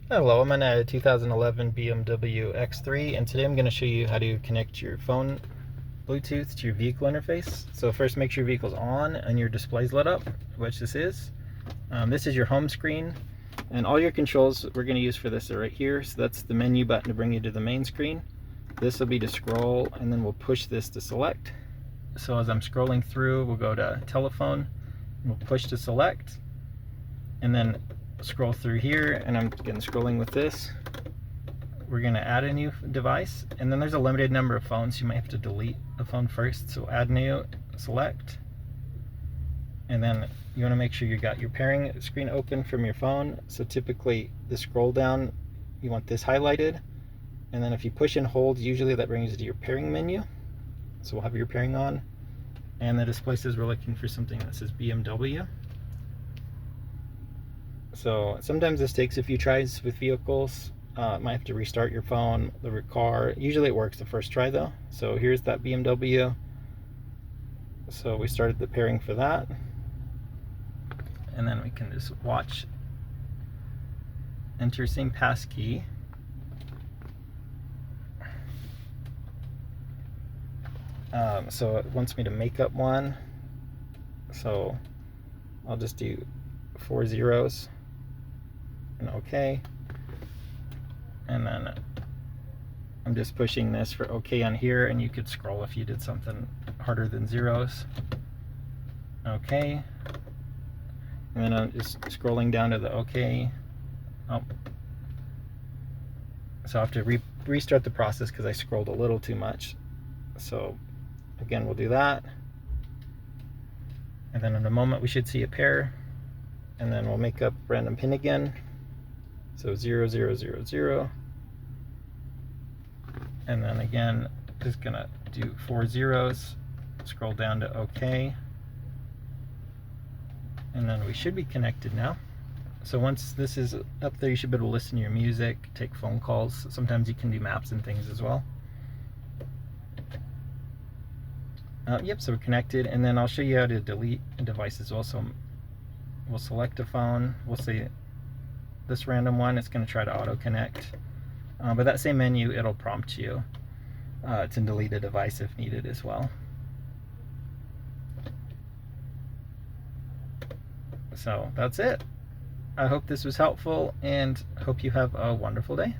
Hello, I'm in a 2011 BMW X3 and today I'm going to show you how to connect your phone Bluetooth to your vehicle interface. So first make sure your vehicle's on and your display's lit up, which this is. This is your home screen and all your controls we're going to use for this are right here. So that's the menu button to bring you to the main screen. This will be to scroll and then we'll push this to select. So as I'm scrolling through, we'll go to telephone, we'll push to select, and then scroll through here, and I'm again scrolling with this. We're going to add a new device, and then there's a limited number of phones. You might have to delete a phone first, so add new, select, and then you want to make sure you got your pairing screen open from your phone. So typically the scroll down, you want this highlighted, and then if you push and hold, usually that brings you to your pairing menu. So we'll have your pairing on, and the display says we're looking for something that says BMW. So sometimes this takes a few tries with vehicles. Might have to restart your phone, the car. Usually it works the first try though. So here's that BMW. So we started the pairing for that. And then we can just watch, enter same passkey. So it wants me to make up one. So I'll just do 4 zeros. And OK, and then I'm just pushing this for OK on here, and you could scroll if you did something harder than zeros. OK, and then I'm just scrolling down to the OK. Oh, so I have to restart the process because I scrolled a little too much. So again, we'll do that, and then in a moment we should see a pair, and then we'll make up random pin again. So 0, 0, 0, 0. And then again, just gonna do 4 zeros, scroll down to OK. And then we should be connected now. So once this is up there, you should be able to listen to your music, take phone calls. Sometimes you can do maps and things as well. Yep, so we're connected. And then I'll show you how to delete a device as well. So we'll select a phone. We'll say this random one, it's going to try to auto connect, but that same menu, it'll prompt you to delete a device if needed as well. So that's it. I hope this was helpful and hope you have a wonderful day.